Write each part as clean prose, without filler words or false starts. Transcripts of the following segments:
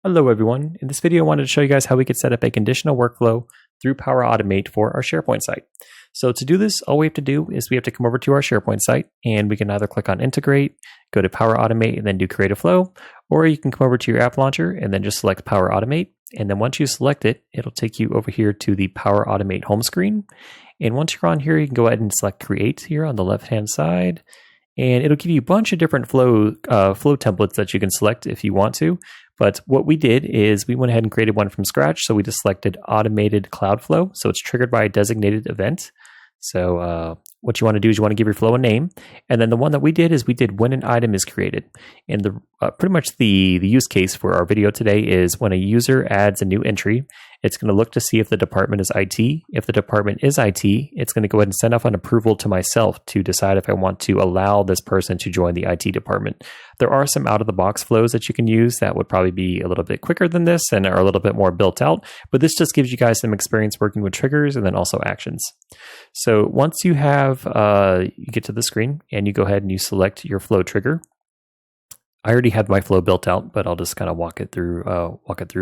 Hello everyone. In this video I wanted to show you guys how we could set up a conditional workflow through Power Automate for our SharePoint site. So to do this, all we have to do is we have to come over to our SharePoint site and we can either click on Integrate, go to Power Automate and then do Create a Flow, or you can come over to your app launcher and then just select Power Automate. And then once you select it, it'll take you over here to the Power Automate home screen. And once you're on here, you can go ahead and select Create here on the left-hand side. And it'll give you a bunch of different flow templates that you can select if you want to. But what we did is we went ahead and created one from scratch. So we just selected Automated Cloud Flow. So it's triggered by a designated event. So what you want to do is you want to give your flow a name. And then the one that we did is we did when an item is created. And pretty much the use case for our video today is when a user adds a new entry, it's going to look to see if the department is IT. If the department is IT, it's going to go ahead and send off an approval to myself to decide if I want to allow this person to join the IT department. There are some out-of-the-box flows that you can use that would probably be a little bit quicker than this and are a little bit more built out, but this just gives you guys some experience working with triggers and then also actions. So once you have, you get to the screen and you go ahead and you select your flow trigger. I already had my flow built out, but I'll just kind of walk it through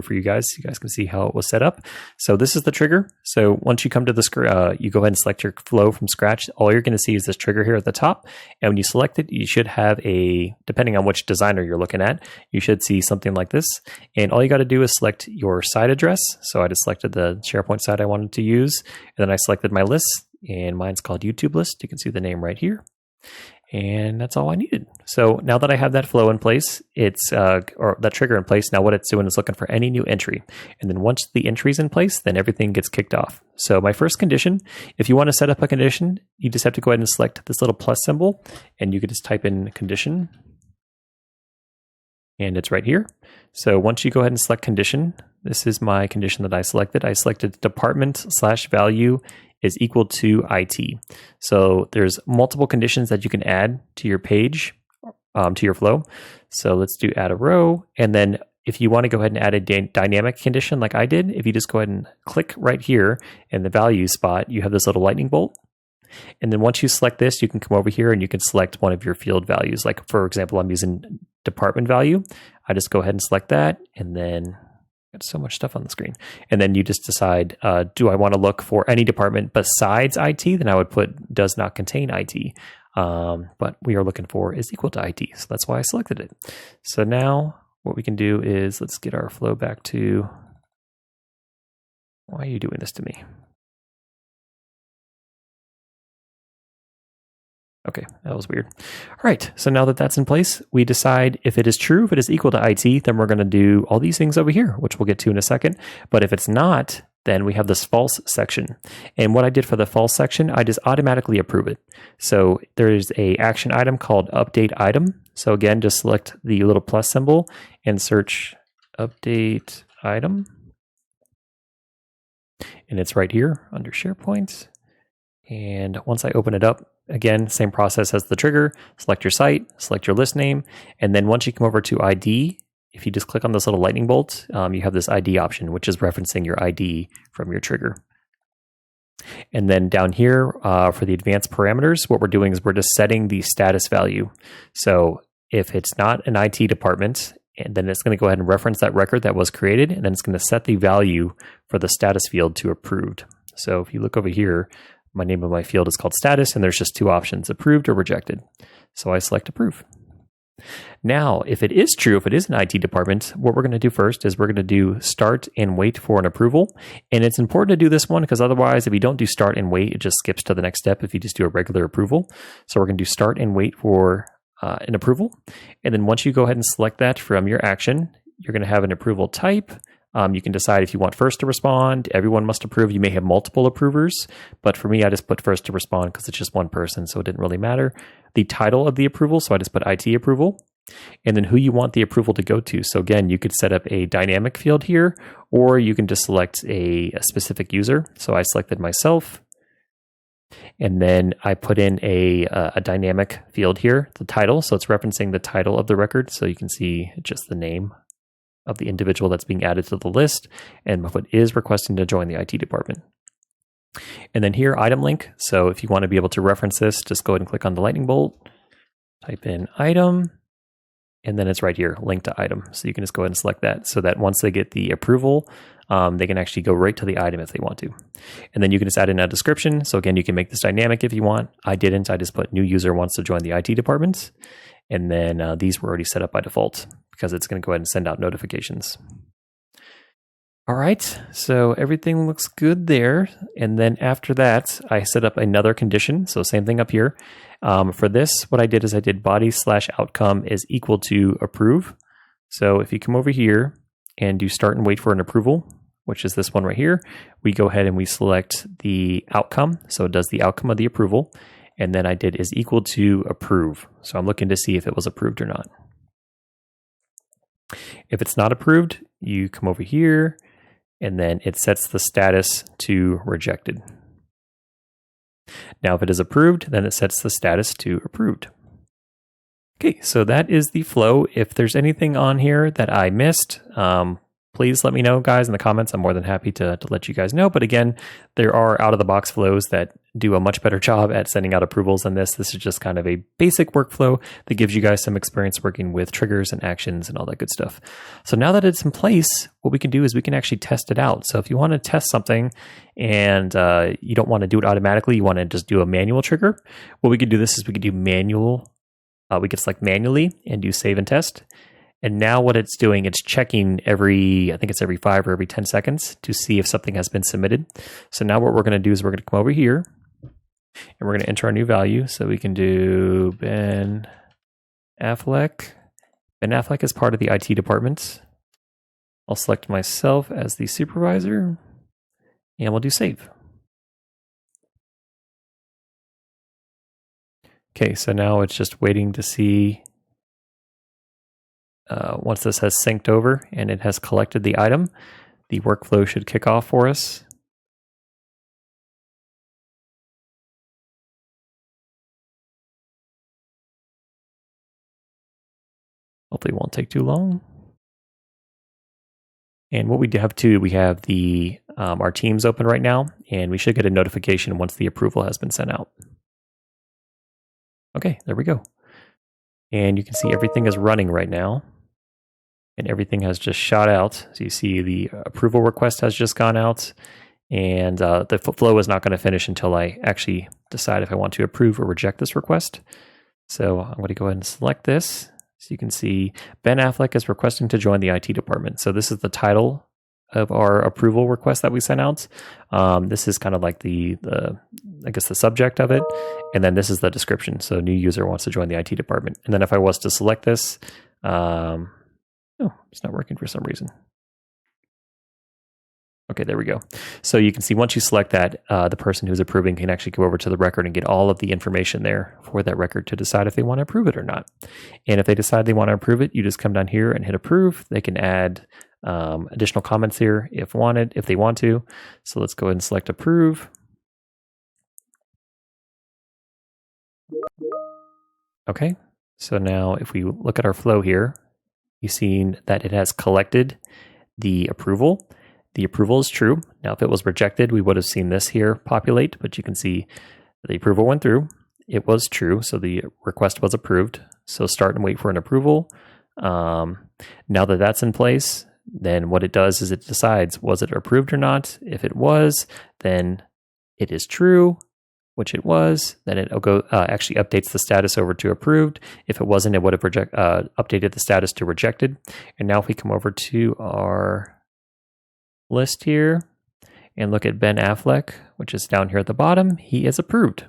for you guys. You guys can see how it was set up. So this is the trigger. So once you come to the screen, you go ahead and select your flow from scratch. All you're going to see is this trigger here at the top. And when you select it, you should have depending on which designer you're looking at, you should see something like this. And all you got to do is select your site address. So I just selected the SharePoint site I wanted to use. And then I selected my list, and mine's called YouTube list. You can see the name right here. And that's all I needed. So now that I have that flow in place, or that trigger in place, now what it's doing is looking for any new entry. And then once the entry is in place, then everything gets kicked off. So my first condition, if you want to set up a condition, you just have to go ahead and select this little plus symbol, and you can just type in condition. And it's right here. So once you go ahead and select condition, this is my condition that I selected. I selected department/value is equal to IT. So there's multiple conditions that you can add to your page, to your flow. So let's do add a row. And then if you want to go ahead and add a dynamic condition like I did, if you just go ahead and click right here in the value spot, you have this little lightning bolt. And then once you select this, you can come over here and you can select one of your field values. Like for example, I'm using department value. I just go ahead and select that, and then got so much stuff on the screen. And then you just decide, do I want to look for any department besides IT? Then I would put does not contain IT. But we are looking for is equal to IT. So that's why I selected it. So now what we can do is let's get our flow back to, why are you doing this to me? Okay, that was weird. All right, so now that that's in place, we decide if it is true, if it is equal to IT, then we're going to do all these things over here, which we'll get to in a second. But if it's not, then we have this false section. And what I did for the false section, I just automatically approve it. So there's an action item called update item. So again, just select the little plus symbol and search update item. And it's right here under SharePoint. And once I open it up, again, same process as the trigger, select your site, select your list name, and then once you come over to ID, if you just click on this little lightning bolt, you have this ID option, which is referencing your ID from your trigger. And then down here, for the advanced parameters, what we're doing is we're just setting the status value. So if it's not an IT department, and then it's going to go ahead and reference that record that was created, and then it's going to set the value for the status field to approved. So if you look over here, my name of my field is called status, and there's just two options, approved or rejected. So I select approve. Now, if it is true, if it is an IT department, what we're going to do first is we're going to do start and wait for an approval. And it's important to do this one because otherwise, if you don't do start and wait, it just skips to the next step if you just do a regular approval. So we're going to do start and wait for an approval. And then once you go ahead and select that from your action, you're going to have an approval type. You can decide if you want first to respond. Everyone must approve. You may have multiple approvers, but for me, I just put first to respond because it's just one person, so it didn't really matter. The title of the approval, so I just put IT approval, and then who you want the approval to go to. So again, you could set up a dynamic field here, or you can just select a specific user. So I selected myself, and then I put in a dynamic field here, the title. So it's referencing the title of the record, so you can see just the name of the individual that's being added to the list, and what is requesting to join the IT department. And then here, item link. So if you want to be able to reference this, just go ahead and click on the lightning bolt, type in item, and then it's right here, link to item. So you can just go ahead and select that so that once they get the approval, they can actually go right to the item if they want to. And then you can just add in a description. So again, you can make this dynamic if you want. I didn't. I just put new user wants to join the IT department. And then these were already set up by default because it's going to go ahead and send out notifications. All right, so everything looks good there. And then after that, I set up another condition. So same thing up here. For this, what I did is I did body/outcome is equal to approve. So if you come over here and do start and wait for an approval, which is this one right here, we go ahead and we select the outcome. So it does the outcome of the approval. And then I did is equal to approve. So I'm looking to see if it was approved or not. If it's not approved, you come over here and then it sets the status to rejected. Now, if it is approved, then it sets the status to approved. Okay, so that is the flow. If there's anything on here that I missed, please let me know, guys, in the comments. I'm more than happy to let you guys know. But again, there are out-of-the-box flows that do a much better job at sending out approvals than this. This is just kind of a basic workflow that gives you guys some experience working with triggers and actions and all that good stuff. So now that it's in place, what we can do is we can actually test it out. So if you want to test something and you don't want to do it automatically, you want to just do a manual trigger, what we could do this is we could do manual. We could select manually and do save and test. And now what it's doing, it's checking I think it's every 5 or every 10 seconds to see if something has been submitted. So now what we're going to do is we're going to come over here and we're going to enter our new value. So we can do Ben Affleck. Ben Affleck is part of the IT department. I'll select myself as the supervisor and we'll do save. Okay, so now it's just waiting to see once this has synced over and it has collected the item, the workflow should kick off for us. Hopefully it won't take too long. And what we have too, we have the our Teams open right now, and we should get a notification once the approval has been sent out. Okay, there we go. And you can see everything is running right now. And everything has just shot out. So you see the approval request has just gone out. And the flow is not going to finish until I actually decide if I want to approve or reject this request. So I'm going to go ahead and select this. So you can see Ben Affleck is requesting to join the IT department. So this is the title of our approval request that we sent out. This is kind of like the subject of it. And then this is the description. So new user wants to join the IT department. And then if I was to select this, oh, it's not working for some reason. Okay, there we go. So you can see once you select that, the person who's approving can actually go over to the record and get all of the information there for that record to decide if they want to approve it or not. And if they decide they want to approve it, you just come down here and hit approve. They can add additional comments here if they want to. So let's go ahead and select approve. Okay, so now if we look at our flow here, you've seen that it has collected the approval. The approval is true. Now, if it was rejected, we would have seen this here populate, but you can see the approval went through. It was true, so the request was approved. So start and wait for an approval. Now that that's in place, then what it does is it decides, was it approved or not? If it was, then it is true, which it was. Then it'll go actually updates the status over to approved. If it wasn't, it would have updated the status to rejected. And now if we come over to our list here and look at Ben Affleck, which is down here at the bottom, he is approved.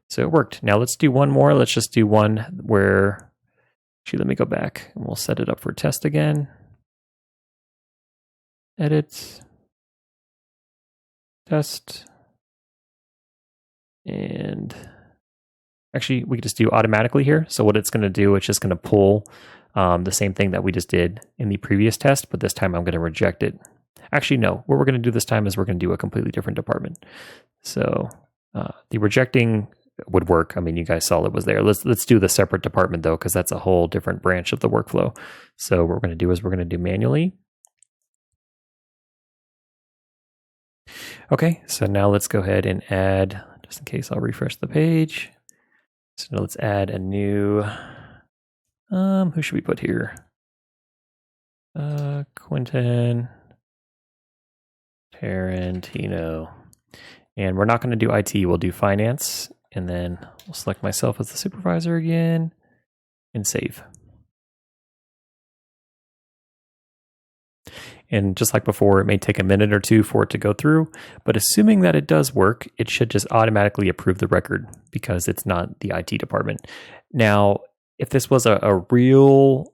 So it worked. Now let's do one more. Let's just do one where, actually, let me go back and we'll set it up for test again. Edit, test. And actually, we could just do automatically here. So what it's going to do, it's just going to pull the same thing that we just did in the previous test, but this time I'm going to reject it. Actually, no. What we're going to do this time is we're going to do a completely different department. So the rejecting would work. I mean, you guys saw it was there. Let's do the separate department though, because that's a whole different branch of the workflow. So what we're going to do is we're going to do manually. Okay, so now let's go ahead and add, just in case I'll refresh the page. So now let's add a new Who should we put here? Quentin Tarantino. And we're not going to do IT, we'll do finance. And then we'll select myself as the supervisor again and save. And just like before, it may take a minute or two for it to go through, but assuming that it does work, it should just automatically approve the record because it's not the IT department. Now, if this was a real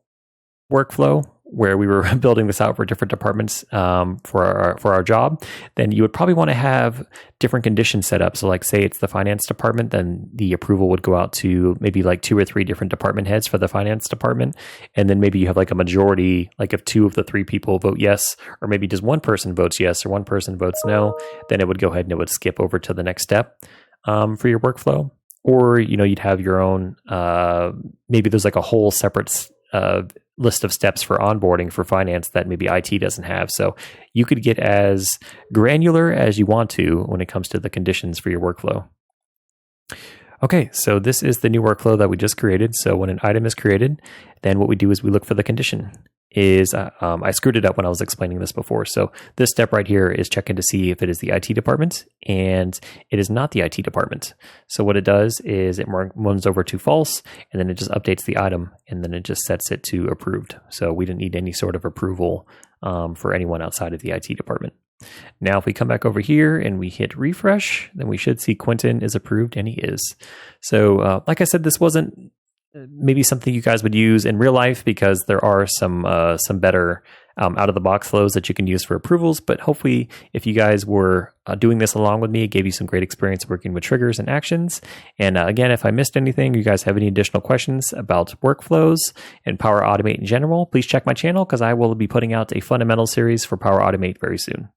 workflow where we were building this out for different departments for our job, then you would probably want to have different conditions set up. So like say it's the finance department, then the approval would go out to maybe like 2 or 3 different department heads for the finance department. And then maybe you have like a majority, like if 2 of the 3 people vote yes, or maybe just one person votes yes or one person votes no, then it would go ahead and it would skip over to the next step for your workflow. Or, you'd have your own, maybe there's like a whole separate list of steps for onboarding for finance that maybe IT doesn't have. So you could get as granular as you want to when it comes to the conditions for your workflow. Okay, so this is the new workflow that we just created. So when an item is created, then what we do is we look for the condition. I screwed it up when I was explaining this before. So this step right here is checking to see if it is the IT department, and it is not the IT department. So what it does is it runs over to false, and then it just updates the item, and then it just sets it to approved. So we didn't need any sort of approval for anyone outside of the IT department. Now, if we come back over here and we hit refresh, then we should see Quentin is approved, and he is. So like I said, this wasn't maybe something you guys would use in real life because there are some better out-of-the-box flows that you can use for approvals. But hopefully, if you guys were doing this along with me, it gave you some great experience working with triggers and actions. And again, if I missed anything, you guys have any additional questions about workflows and Power Automate in general, please check my channel because I will be putting out a fundamental series for Power Automate very soon.